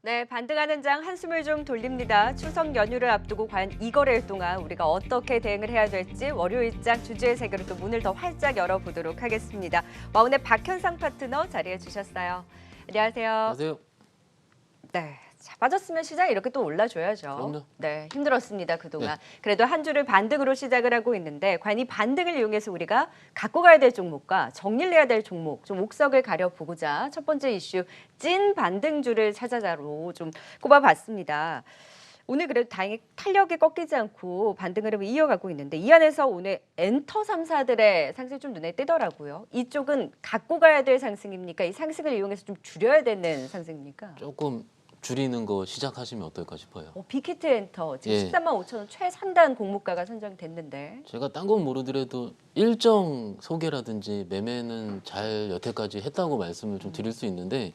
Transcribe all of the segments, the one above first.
네, 반등하는 장 한숨을 좀 돌립니다. 추석 연휴를 앞두고 과연 이 거래일 동안 우리가 어떻게 대응을 해야 될지 월요일장 주주의 세계로 또 문을 더 활짝 열어보도록 하겠습니다. 와운의 박현상 파트너 자리해 주셨어요. 안녕하세요. 안녕하세요. 네, 자, 빠졌으면 시장 이렇게 또 올라줘야죠. 그럼요. 네, 힘들었습니다 그동안. 네. 그래도 한 주를 반등으로 시작을 하고 있는데 과연 이 반등을 이용해서 우리가 갖고 가야 될 종목과 정리를 해야 될 종목 좀 옥석을 가려보고자 첫 번째 이슈 찐 반등주를 찾아자로 좀 꼽아봤습니다. 오늘 그래도 다행히 탄력이 꺾이지 않고 반등 흐름을 이어가고 있는데 이 안에서 오늘 엔터 3사들의 상승이 좀 눈에 띄더라고요. 이쪽은 갖고 가야 될 상승입니까? 이 상승을 이용해서 좀 줄여야 되는 상승입니까? 조금 줄이는 거 시작하시면 어떨까 싶어요. 빅히트 엔터 지금 예. 13만 5천 원 최상단 공모가가 선정됐는데 제가 딴 건 모르더라도 일정 소개라든지 매매는 잘 여태까지 했다고 말씀을 좀 드릴 수 있는데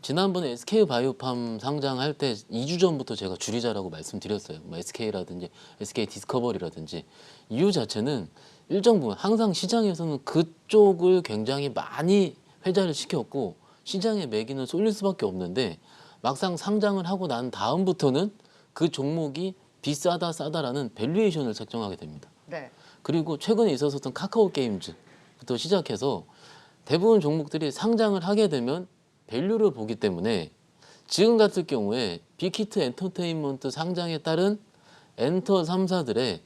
지난번에 SK바이오팜 상장할 때 2주 전부터 제가 줄이자라고 말씀드렸어요. 뭐 SK라든지 SK 디스커버리라든지 이유 자체는 일정 부분 항상 시장에서는 그쪽을 굉장히 많이 회자를 시켰고 시장의 매기는 쏠릴 수밖에 없는데 막상 상장을 하고 난 다음부터는 그 종목이 비싸다 싸다라는 밸류에이션을 책정하게 됩니다. 네. 그리고 최근에 있었던 카카오 게임즈부터 시작해서 대부분 종목들이 상장을 하게 되면 밸류를 보기 때문에 지금 같은 경우에 빅히트 엔터테인먼트 상장에 따른 엔터 3사들의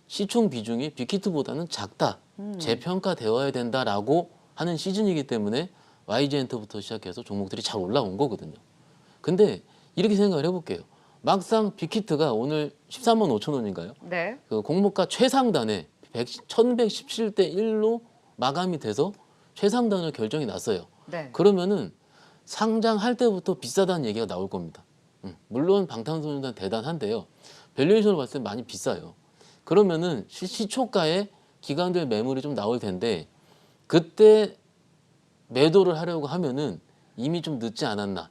시총 비중이 빅히트보다는 작다, 재평가되어야 된다라고 하는 시즌이기 때문에 YG엔터부터 시작해서 종목들이 잘 올라온 거거든요. 근데 이렇게 생각을 해볼게요. 막상 빅히트가 오늘 13만 5천 원인가요? 네. 그 공모가 최상단에 1117대 1로 마감이 돼서 최상단을 결정이 났어요. 네. 그러면은 상장할 때부터 비싸다는 얘기가 나올 겁니다. 물론 방탄소년단 대단한데요. 밸류에이션을 봤을 때 많이 비싸요. 그러면은 시초가에 기관들 매물이 좀 나올 텐데 그때 매도를 하려고 하면은 이미 좀 늦지 않았나.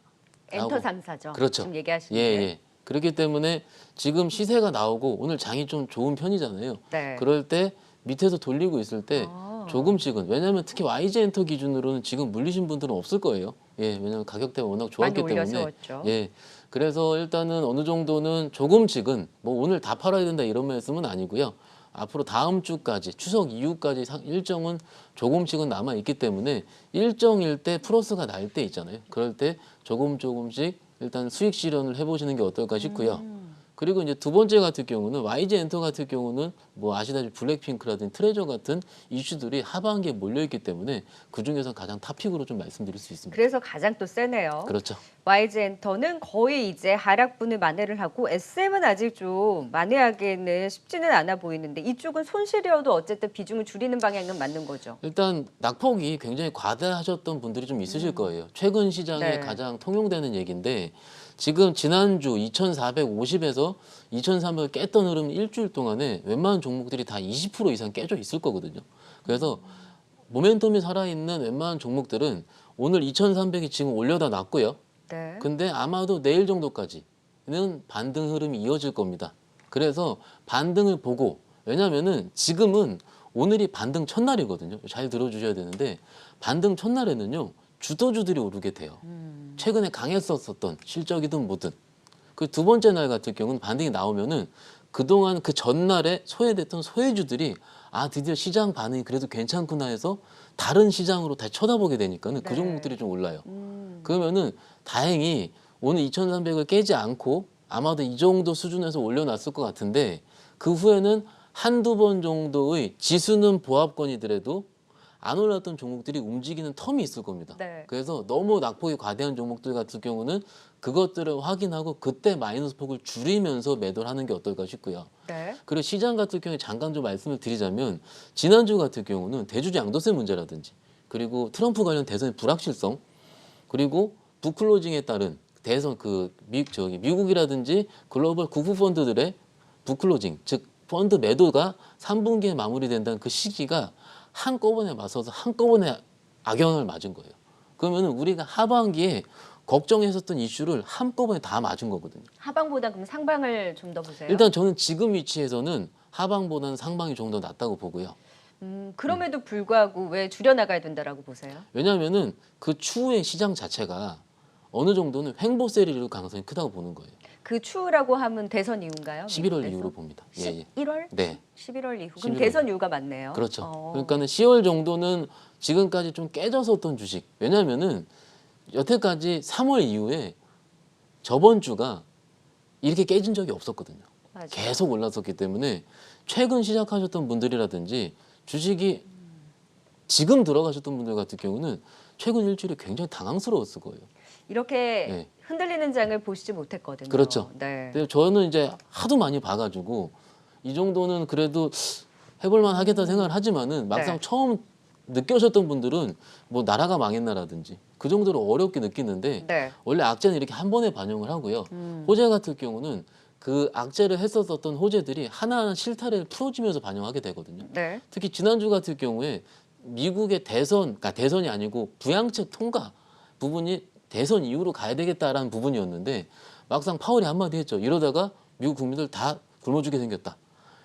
엔터 3사죠. 그렇죠. 지금 얘기하시는 예, 게. 예. 그렇기 때문에 지금 시세가 나오고 오늘 장이 좀 좋은 편이잖아요. 네. 그럴 때 밑에서 돌리고 있을 때 조금씩은 왜냐하면 특히 YG엔터 기준으로는 지금 물리신 분들은 없을 거예요. 예, 왜냐하면 가격대가 워낙 좋았기 많이 올려 때문에. 세웠죠. 예. 그래서 일단은 어느 정도는 조금씩은 뭐 오늘 다 팔아야 된다 이런 말씀은 아니고요. 앞으로 다음 주까지 추석 이후까지 일정은 조금씩은 남아 있기 때문에 일정일 때 플러스가 날 때 있잖아요. 그럴 때 조금씩 일단 수익 실현을 해보시는 게 어떨까 싶고요. 그리고 이제 두 번째 같은 경우는 YG엔터 같은 경우는 뭐 아시다시피 블랙핑크라든지 트레저 같은 이슈들이 하반기에 몰려있기 때문에 그 중에서 가장 탑픽으로 좀 말씀드릴 수 있습니다. 그래서 가장 또 세네요. 그렇죠. YG엔터는 거의 이제 하락분을 만회를 하고 SM은 아직 좀 만회하기는 쉽지는 않아 보이는데 이쪽은 손실이어도 어쨌든 비중을 줄이는 방향은 맞는 거죠. 일단 낙폭이 굉장히 과다하셨던 분들이 좀 있으실 거예요. 최근 시장에 네. 가장 통용되는 얘기인데 지금 지난주 2,450에서 2,300을 깼던 흐름 일주일 동안에 웬만한 종목들이 다 20% 이상 깨져 있을 거거든요. 그래서 모멘텀이 살아있는 웬만한 종목들은 오늘 2,300이 지금 올려다 놨고요. 네. 근데 아마도 내일 정도까지는 반등 흐름이 이어질 겁니다. 그래서 반등을 보고 왜냐면은 지금은 오늘이 반등 첫날이거든요. 잘 들어주셔야 되는데 반등 첫날에는요. 주도주들이 오르게 돼요. 최근에 강했었던 실적이든 뭐든 그 두 번째 날 같은 경우는 반등이 나오면은 그동안 그 전날에 소외됐던 소외주들이 아 드디어 시장 반응이 그래도 괜찮구나 해서 다른 시장으로 다시 쳐다보게 되니까는 그 네. 종목들이 좀 올라요. 그러면은 다행히 오늘 2,300을 깨지 않고 아마도 이 정도 수준에서 올려놨을 것 같은데 그 후에는 한두 번 정도의 지수는 보합권이더라도 안 올랐던 종목들이 움직이는 텀이 있을 겁니다. 네. 그래서 너무 낙폭이 과대한 종목들 같은 경우는 그것들을 확인하고 그때 마이너스 폭을 줄이면서 매도를 하는 게 어떨까 싶고요. 네. 그리고 시장 같은 경우에 잠깐 좀 말씀을 드리자면 지난주 같은 경우는 대주주 양도세 문제라든지 그리고 트럼프 관련 대선의 불확실성 그리고 북클로징에 따른 대선 미국이라든지 글로벌 국부 펀드들의 북클로징 즉 펀드 매도가 3분기에 마무리된다는 그 시기가 한꺼번에 맞서서 한꺼번에 악영향을 맞은 거예요. 그러면 우리가 하반기에 걱정했었던 이슈를 한꺼번에 다 맞은 거거든요. 하방보다 그럼 상방을 좀 더 보세요. 일단 저는 지금 위치에서는 하방보다는 상방이 좀 더 낫다고 보고요. 그럼에도 불구하고 왜 줄여나가야 된다라고 보세요? 왜냐하면은 그 추후의 시장 자체가 어느 정도는 횡보세를 이룰 가능성이 크다고 보는 거예요. 그 추후라고 하면 대선 이후인가요? 11월 미국 이후로 대선? 봅니다. 예, 예. 11월? 네. 11월 이후. 11월 그럼 대선 이후가 맞네요. 그렇죠. 그러니까는 10월 정도는 지금까지 좀 깨졌었던 주식. 왜냐하면은 여태까지 3월 이후에 저번 주가 이렇게 깨진 적이 없었거든요. 맞아요. 계속 올랐었기 때문에 최근 시작하셨던 분들이라든지 주식이 지금 들어가셨던 분들 같은 경우는 최근 일주일에 굉장히 당황스러웠을 거예요. 이렇게 네. 흔들리는 장을 보시지 못했거든요. 그렇죠. 네. 근데 저는 이제 하도 많이 봐가지고 이 정도는 그래도 해볼만 하겠다 생각을 하지만은 막상 네. 처음 느껴셨던 분들은 뭐 나라가 망했나라든지 그 정도로 어렵게 느끼는데 네. 원래 악재는 이렇게 한 번에 반영을 하고요. 음. 호재 같은 경우는 그 악재를 했었던 호재들이 하나하나 실타래를 풀어주면서 반영하게 되거든요. 네. 특히 지난주 같은 경우에 미국의 대선, 그러니까 대선이 아니고 부양책 통과 부분이 대선 이후로 가야 되겠다라는 부분이었는데 막상 파월이 한마디 했죠. 이러다가 미국 국민들 다 굶어죽게 생겼다.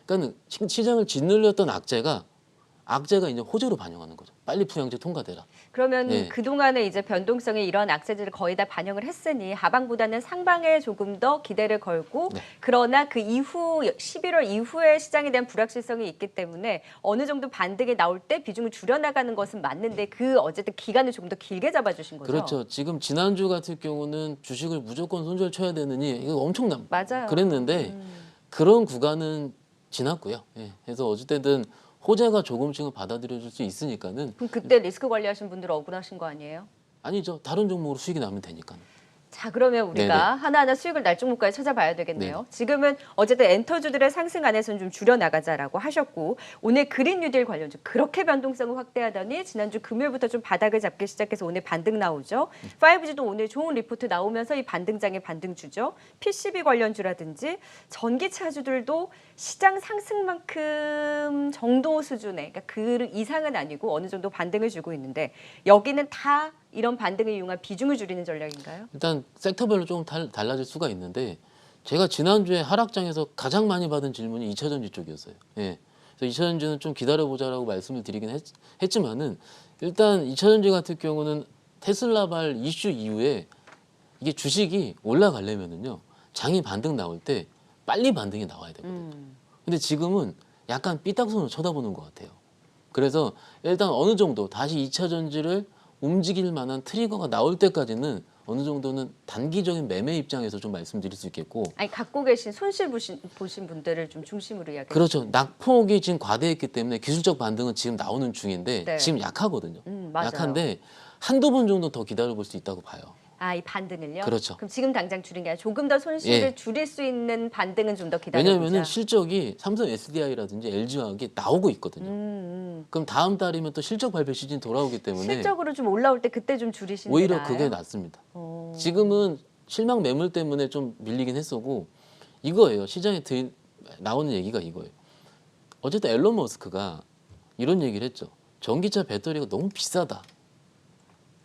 그러니까 시장을 짓눌렸던 악재가 이제 호재로 반영하는 거죠. 빨리 부양책 통과되라. 그러면 네. 그동안에 이제 변동성의 이런 악재들을 거의 다 반영을 했으니 하방보다는 상방에 조금 더 기대를 걸고 네. 그러나 그 이후 11월 이후에 시장에 대한 불확실성이 있기 때문에 어느 정도 반등이 나올 때 비중을 줄여나가는 것은 맞는데 그 어쨌든 기간을 조금 더 길게 잡아주신 거죠. 그렇죠. 지금 지난주 같은 경우는 주식을 무조건 손절 쳐야 되느니 이거 엄청난 맞아요. 그랬는데 그런 구간은 지났고요. 예. 그래서 어쨌든 호재가 조금씩은 받아들여질 수 있으니까는 그럼 그때 리스크 관리하신 분들 억울하신 거 아니에요? 아니죠. 다른 종목으로 수익이 나면 되니까. 자, 그러면 우리가 네네. 하나하나 수익을 날 종목까지 찾아봐야 되겠네요. 네. 지금은 어쨌든 엔터주들의 상승 안에서는 좀 줄여나가자라고 하셨고 오늘 그린 뉴딜 관련주 그렇게 변동성을 확대하더니 지난주 금요일부터 좀 바닥을 잡기 시작해서 오늘 반등 나오죠. 5G도 오늘 좋은 리포트 나오면서 이 반등장의 반등주죠. PCB 관련주라든지 전기차주들도 시장 상승만큼 정도 수준의 그러니까 그 이상은 아니고 어느 정도 반등을 주고 있는데 여기는 다 이런 반등을 이용한 비중을 줄이는 전략인가요? 일단 섹터별로 조금 달라질 수가 있는데 제가 지난주에 하락장에서 가장 많이 받은 질문이 2차전지 쪽이었어요. 예. 그래서 2차전지는 좀 기다려보자라고 말씀을 드리긴 했지만은 일단 2차전지 같은 경우는 테슬라발 이슈 이후에 이게 주식이 올라가려면은요 장이 반등 나올 때 빨리 반등이 나와야 되거든요. 근데 지금은 약간 삐딱선으로 쳐다보는 것 같아요. 그래서 일단 어느 정도 다시 2차 전지를 움직일 만한 트리거가 나올 때까지는 어느 정도는 단기적인 매매 입장에서 좀 말씀드릴 수 있겠고 아니 갖고 계신 손실 보신 분들을 좀 중심으로 이야기해 그렇죠. 낙폭이 지금 과대했기 때문에 기술적 반등은 지금 나오는 중인데 네. 지금 약하거든요. 맞아요. 약한데 한두 번 정도 더 기다려볼 수 있다고 봐요. 아, 이 반등을요? 그렇죠. 그럼 지금 당장 줄인 게 아니라 조금 더 손실을 예. 줄일 수 있는 반등은 좀 더 기다려보자. 왜냐하면 실적이 삼성 SDI라든지 LG화학이 나오고 있거든요. 그럼 다음 달이면 또 실적 발표 시즌 돌아오기 때문에 실적으로 좀 올라올 때 그때 좀 줄이시는 게 오히려 나아요? 그게 낫습니다. 어. 지금은 실망 매물 때문에 좀 밀리긴 했었고 이거예요. 시장에 나오는 얘기가 이거예요. 어쨌든 앨런 머스크가 이런 얘기를 했죠. 전기차 배터리가 너무 비싸다.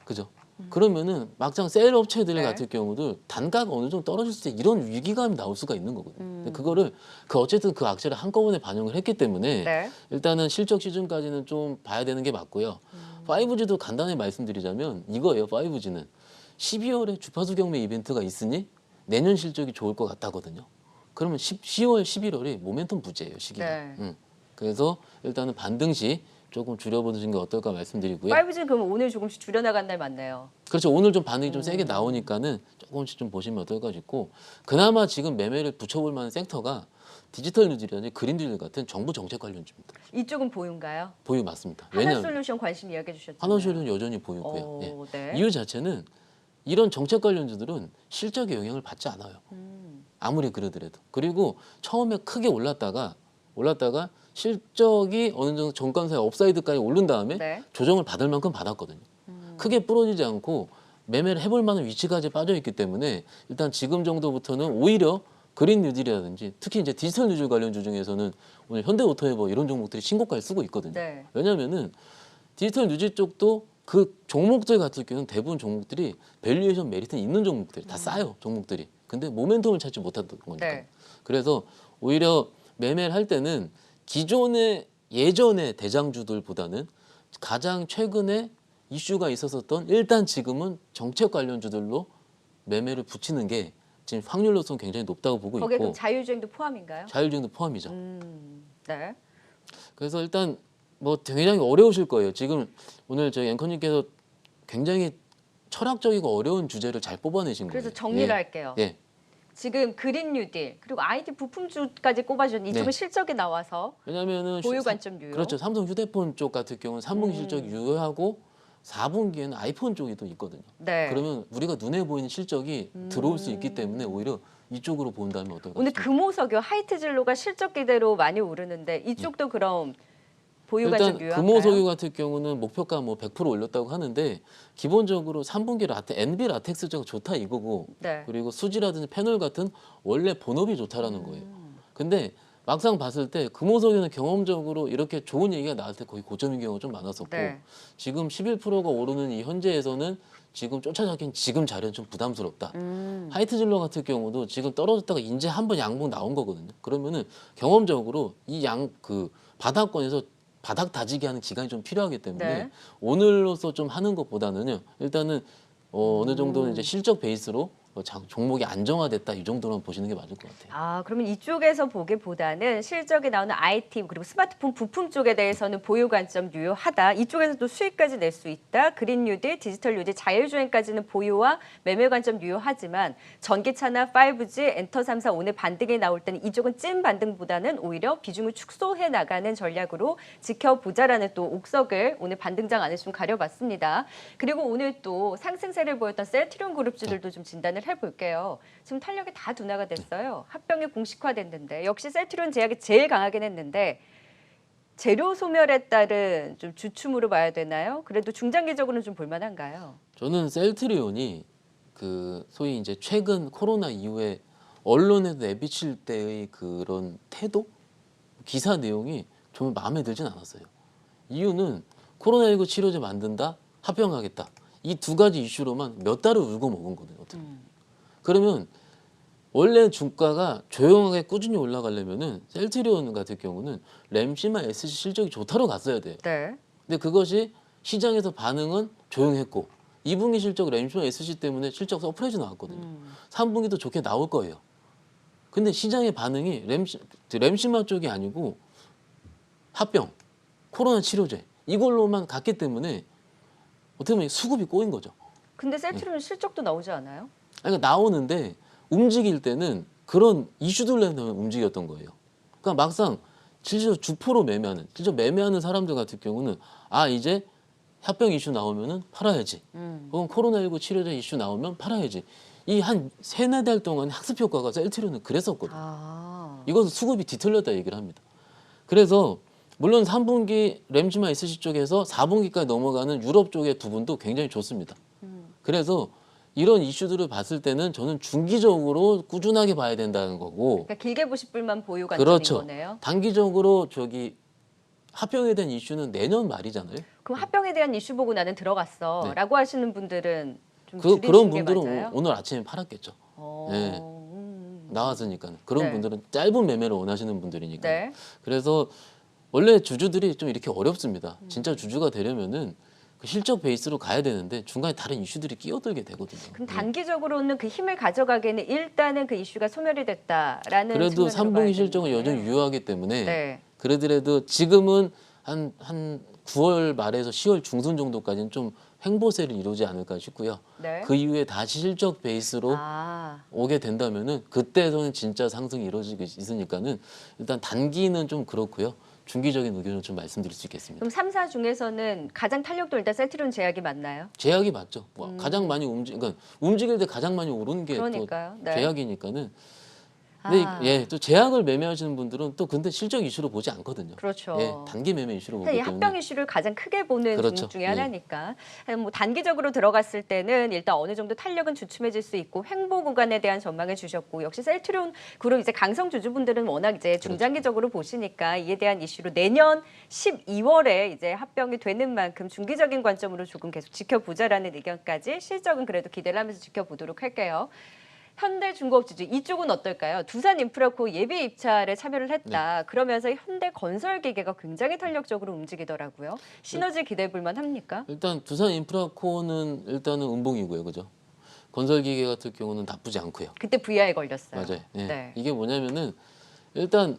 그죠? 그러면은 막상 셀 업체들 네. 같은 경우도 단가가 어느 정도 떨어질 때 이런 위기감이 나올 수가 있는 거거든요. 근데 그거를 어쨌든 그 악재를 한꺼번에 반영을 했기 때문에 네. 일단은 실적 시즌까지는 좀 봐야 되는 게 맞고요. 5G도 간단히 말씀드리자면 이거예요. 5G는 12월에 주파수 경매 이벤트가 있으니 내년 실적이 좋을 것 같다거든요. 그러면 10월, 11월이 모멘텀 부재예요. 시기가. 네. 그래서 일단은 반등시 조금 줄여보시는 게 어떨까 말씀드리고요. 5G 그럼 오늘 조금씩 줄여나간 날 맞네요. 그렇죠. 오늘 좀 반응이 좀 세게 나오니까는 조금씩 좀 보시면 어떨까 싶고 그나마 지금 매매를 붙여볼 만한 섹터가 디지털 뉴딜이라든지 그린딜 같은 정부 정책 관련주입니다. 이쪽은 보유인가요? 보유 맞습니다. 하나솔루션 관심 이야기해 주셨잖아요. 하나솔루션 여전히 보유고요. 예. 네. 이유 자체는 이런 정책 관련주들은 실적의 영향을 받지 않아요. 아무리 그러더라도. 그리고 처음에 크게 올랐다가 실적이 어느 정도 정관사의 업사이드까지 오른 다음에 네. 조정을 받을 만큼 받았거든요. 크게 부러지지 않고 매매를 해볼 만한 위치까지 빠져 있기 때문에 일단 지금 정도부터는 오히려 그린 뉴딜이라든지 특히 이제 디지털 뉴딜 관련주 중에서는 오늘 현대오토에버 이런 종목들이 신고가를 쓰고 있거든요. 네. 왜냐하면은 디지털 뉴딜 쪽도 그 종목들 같은 경우는 대부분 종목들이 밸류에이션 메리트는 있는 종목들이 다 싸요. 종목들이. 근데 모멘텀을 찾지 못했던 거니까. 네. 그래서 오히려 매매를 할 때는 기존의 예전의 대장주들보다는 가장 최근에 이슈가 있었던 일단 지금은 정책 관련주들로 매매를 붙이는 게 지금 확률로서는 굉장히 높다고 보고 거기에 있고 그럼 자율주행도 포함인가요? 자율주행도 포함이죠. 네. 그래서 일단 뭐 굉장히 어려우실 거예요. 지금 오늘 저희 앵커님께서 굉장히 철학적이고 어려운 주제를 잘 뽑아내신 거예요. 그래서 정리를 예. 할게요. 예. 지금 그린 뉴딜 그리고 IT 부품주까지 꼽아주셨는데 이쪽은 네. 실적이 나와서 왜냐면은 보유 관점 유효. 그렇죠. 삼성 휴대폰 쪽 같은 경우는 3분기 실적이 유효하고 4분기에는 아이폰 쪽이 또 있거든요. 네. 그러면 우리가 눈에 보이는 실적이 들어올 수 있기 때문에 오히려 이쪽으로 본다면 어떨까 오늘 싶습니다. 금호석유 하이트진로가 실적 기대로 많이 오르는데 이쪽도 그럼 보유 관점 일단 유효한가요? 금호석유 같은 경우는 목표가 뭐 100% 올렸다고 하는데 기본적으로 3분기 NB 라텍스가 좋다 이거고 네. 그리고 수지라든지 패널 같은 원래 본업이 좋다라는 거예요. 근데 막상 봤을 때 금호석유는 경험적으로 이렇게 좋은 얘기가 나올 때 거의 고점인 경우가 좀 많았었고 네. 지금 11%가 오르는 이 현재에서는 지금 쫓아잡긴 지금 자리는 좀 부담스럽다. 하이트진로 같은 경우도 지금 떨어졌다가 이제 한번 양봉 나온 거거든요. 그러면은 경험적으로 이 그 바닥권에서 바닥 다지기 하는 기간이 좀 필요하기 때문에 네. 오늘로서 좀 하는 것보다는요. 일단은 어느 정도는 이제 실적 베이스로 종목이 안정화됐다 이 정도로만 보시는 게 맞을 것 같아요. 아, 그러면 이쪽에서 보기보다는 실적이 나오는 IT 그리고 스마트폰 부품 쪽에 대해서는 보유 관점 유효하다. 이쪽에서 또 수익까지 낼 수 있다. 그린 뉴딜, 디지털 뉴딜, 자율주행까지는 보유와 매매 관점 유효하지만 전기차나 5G, 엔터 3사 오늘 반등이 나올 때는 이쪽은 찐 반등보다는 오히려 비중을 축소해 나가는 전략으로 지켜보자라는 또 옥석을 오늘 반등장 안에서 좀 가려봤습니다. 그리고 오늘 또 상승세를 보였던 셀트리온 그룹주들도 좀 진단을 해볼게요. 지금 탄력이 다 둔화가 됐어요. 합병이 공식화됐는데 역시 셀트리온 제약이 제일 강하긴 했는데 재료 소멸에 따른 좀 주춤으로 봐야 되나요? 그래도 중장기적으로는 좀 볼만한가요? 저는 셀트리온이 그 소위 이제 최근 코로나 이후에 언론에도 내비칠 때의 그런 태도, 기사 내용이 정말 마음에 들진 않았어요. 이유는 코로나19 치료제 만든다, 합병하겠다. 이 두 가지 이슈로만 몇 달을 울고 먹은 거거든요. 어떻게. 그러면 원래 주가가 조용하게 꾸준히 올라가려면은 셀트리온 같은 경우는 램시마 SC 실적이 좋다로 갔어야 돼요. 네. 근데 그것이 시장에서 반응은 조용했고 2분기 실적 램시마 SC 때문에 실적 서프라이즈 나왔거든요. 3분기도 좋게 나올 거예요. 근데 시장의 반응이 램시마 쪽이 아니고 합병, 코로나 치료제 이걸로만 갔기 때문에 어떻게 보면 수급이 꼬인 거죠. 근데 셀트리온 실적도 나오지 않아요? 그러니까 나오는데 움직일 때는 그런 이슈들로 움직였던 거예요. 그러니까 막상 실제로 주포로 매매하는, 실제 매매하는 사람들 같은 경우는 아 이제 합병 이슈 나오면은 팔아야지. 혹은 코로나19 치료제 이슈 나오면 팔아야지. 이 한 세네 달 동안 학습 효과가 셀트리온은 그랬었거든요. 아. 이것은 수급이 뒤틀렸다 얘기를 합니다. 그래서 물론 3분기 램시마 SC 쪽에서 4분기까지 넘어가는 유럽 쪽의 부분도 굉장히 좋습니다. 그래서 이런 이슈들을 봤을 때는 저는 중기적으로 꾸준하게 봐야 된다는 거고 그러니까 길게 보실 분만 보유 관점인 그렇죠. 거네요. 단기적으로 저기 합병에 대한 이슈는 내년 말이잖아요. 그럼 합병에 대한 이슈 보고 나는 들어갔어 네. 라고 하시는 분들은 좀 그런 줄이신 게 분들은 맞아요? 오늘 아침에 팔았겠죠. 네. 음. 나왔으니까 그런 네. 분들은 짧은 매매를 원하시는 분들이니까. 네. 그래서 원래 주주들이 좀 이렇게 어렵습니다. 진짜 주주가 되려면은 그 실적 베이스로 가야 되는데 중간에 다른 이슈들이 끼어들게 되거든요. 그럼 단기적으로는 그 힘을 가져가기에는 일단은 그 이슈가 소멸이 됐다라는 그래도 측면으로 봐야 3분기 실적은 되는 여전히 거예요. 유효하기 때문에 네. 그래도 지금은 한 9월 말에서 10월 중순 정도까지는 좀 횡보세를 이루지 않을까 싶고요. 네. 그 이후에 다시 실적 베이스로 아. 오게 된다면은 그때서는 진짜 상승이 이루어지고 있으니까는 일단 단기는 좀 그렇고요. 중기적인 의견을 좀 말씀드릴 수 있겠습니다. 그럼 3사 중에서는 가장 탄력도 일단 셀트리온 제약이 맞나요? 제약이 맞죠. 뭐 가장 많이 그러니까 움직일 때 가장 많이 오르는 게 또 그러니까요. 네. 제약이니까는. 근데 아. 예, 또 제약을 매매하시는 분들은 또 근데 실적 이슈로 보지 않거든요. 그렇죠. 예, 단기 매매 이슈로 보기 이 때문에. 합병 이슈를 가장 크게 보는 그렇죠. 종목 중에 예. 하나니까 뭐 단기적으로 들어갔을 때는 일단 어느 정도 탄력은 주춤해질 수 있고 횡보 구간에 대한 전망을 주셨고 역시 셀트리온 그룹 이제 강성 주주분들은 워낙 이제 그렇죠. 중장기적으로 보시니까 이에 대한 이슈로 내년 12월에 이제 합병이 되는 만큼 중기적인 관점으로 조금 계속 지켜보자라는 의견까지 실적은 그래도 기대를 하면서 지켜보도록 할게요. 현대중공업주주 이쪽은 어떨까요? 두산인프라코 예비 입찰에 참여를 했다. 네. 그러면서 현대건설기계가 굉장히 탄력적으로 움직이더라고요. 시너지 기대해 볼만 합니까? 일단 두산 인프라코어는 일단은 음봉이고요, 그죠? 건설기계 같은 경우는 나쁘지 않고요. 그때 VI에 걸렸어요. 맞아요. 예. 네. 이게 뭐냐면은 일단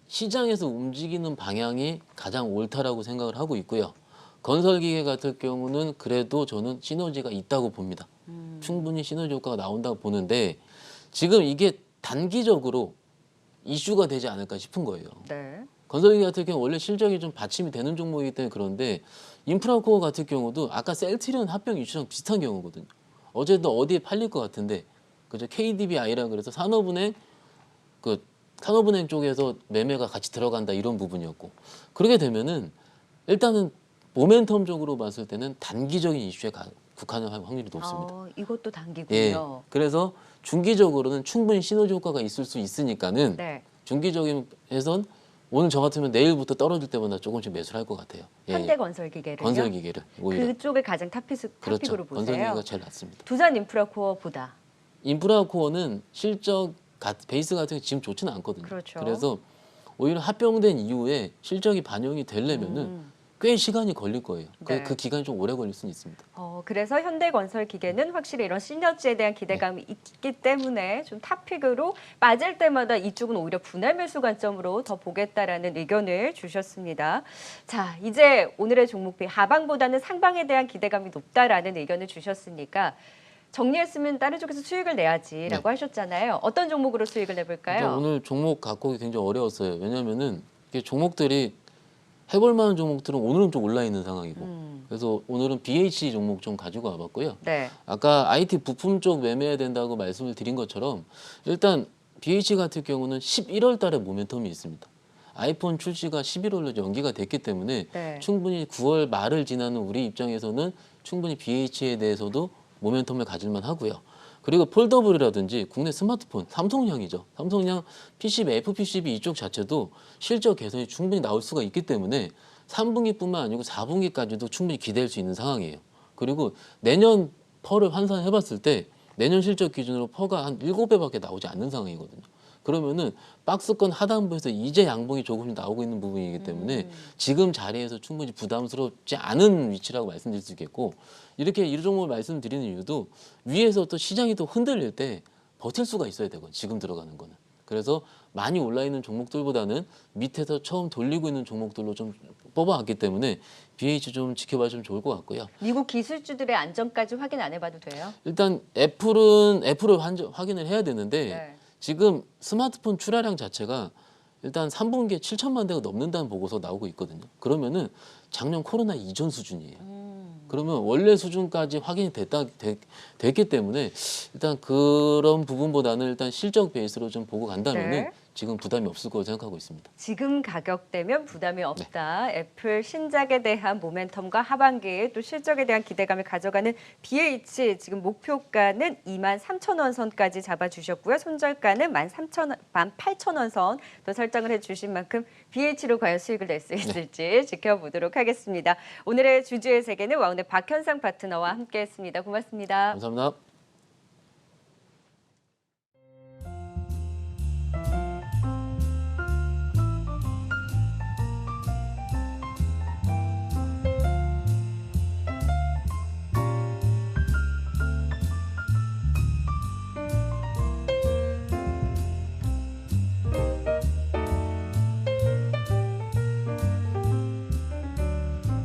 시장에서 움직이는 방향이 가장 옳다라고 생각을 하고 있고요. 건설기계 같은 경우는 그래도 저는 시너지가 있다고 봅니다. 충분히 시너지 효과가 나온다고 보는데 지금 이게 단기적으로 이슈가 되지 않을까 싶은 거예요. 네. 건설기계 같은 경우 원래 실적이 좀 받침이 되는 종목이기 때문에 그런데 인프라코어 같은 경우도 아까 셀트리온 합병 이슈랑 비슷한 경우거든요. 어제도 어디에 팔릴 것 같은데 그죠? KDBI라 그래서 산업은행 산업은행 쪽에서 매매가 같이 들어간다 이런 부분이었고 그렇게 되면은 일단은 모멘텀적으로 봤을 때는 단기적인 이슈에 국한할 확률이 높습니다. 이것도 예. 단기군요. 그래서 중기적으로는 충분히 시너지 효과가 있을 수 있으니까는 네. 중기적인 해선 오늘 저 같으면 내일부터 떨어질 때마다 조금씩 매수를 할 것 같아요. 예. 현대건설기계를요. 건설기계를 오히려 그쪽을 가장 탑픽으로 그렇죠. 보세요. 건설기계가 제일 낫습니다. 두산 인프라코어보다. 인프라코어는 실적 베이스 같은 게 지금 좋지는 않거든요. 그렇죠. 그래서 오히려 합병된 이후에 실적이 반영이 되려면은 꽤 시간이 걸릴 거예요. 네. 그 기간이 좀 오래 걸릴 수는 있습니다. 그래서 현대건설기계는 확실히 이런 시너지에 대한 기대감이 있기 때문에 좀 탑픽으로 빠질 때마다 이쪽은 오히려 분할 매수 관점으로 더 보겠다라는 의견을 주셨습니다. 자, 이제 오늘의 종목비 하방보다는 상방에 대한 기대감이 높다라는 의견을 주셨으니까 정리했으면 다른 쪽에서 수익을 내야지라고 하셨잖아요. 어떤 종목으로 수익을 내볼까요? 그러니까 오늘 종목 갖고 오기 굉장히 어려웠어요. 왜냐면은 이게 종목들이 해볼 만한 종목들은 오늘은 좀 올라 있는 상황이고 그래서 오늘은 BH 종목 좀 가지고 와봤고요. 네. 아까 IT 부품 쪽 매매해야 된다고 말씀을 드린 것처럼 일단 BH 같은 경우는 11월 달에 모멘텀이 있습니다. 아이폰 출시가 11월로 연기가 됐기 때문에 네. 충분히 9월 말을 지나는 우리 입장에서는 충분히 BH에 대해서도 모멘텀을 가질만 하고요. 그리고 폴더블이라든지 국내 스마트폰, 삼성향이죠. 삼성향 PCB, FPCB 이쪽 자체도 실적 개선이 충분히 나올 수가 있기 때문에 3분기뿐만 아니고 4분기까지도 충분히 기대할 수 있는 상황이에요. 그리고 내년 퍼를 환산해 봤을 때 내년 실적 기준으로 퍼가 한 7배밖에 나오지 않는 상황이거든요. 그러면은 박스권 하단부에서 이제 양봉이 조금씩 나오고 있는 부분이기 때문에 지금 자리에서 충분히 부담스럽지 않은 위치라고 말씀드릴 수 있겠고 이렇게 이 종목을 말씀드리는 이유도 위에서 또 시장이 또 흔들릴 때 버틸 수가 있어야 되거든요. 지금 들어가는 거는. 그래서 많이 올라 있는 종목들보다는 밑에서 처음 돌리고 있는 종목들로 좀 뽑아왔기 때문에 BH 좀 지켜봐 주면 좋을 것 같고요. 미국 기술주들의 안정까지 확인 안 해봐도 돼요? 일단 애플을 확인을 해야 되는데 네. 지금 스마트폰 출하량 자체가 일단 3분기에 7천만 대가 넘는다는 보고서 나오고 있거든요. 그러면은 작년 코로나 이전 수준이에요. 그러면 원래 수준까지 확인이 됐기 때문에 일단 그런 부분보다는 일단 실적 베이스로 좀 보고 간다면은 네. 지금 부담이 없을 거라고 생각하고 있습니다. 지금 가격대면 부담이 없다. 애플 신작에 대한 모멘텀과 하반기에 또 실적에 대한 기대감을 가져가는 BH 지금 목표가는 23,000원 선까지 잡아주셨고요. 손절가는 18,000원 선 또 설정을 해주신 만큼 BH로 과연 수익을 낼 수 있을지 지켜보도록 하겠습니다. 오늘의 주주의 세계는 와운의 박현상 파트너와 함께했습니다. 고맙습니다. 감사합니다.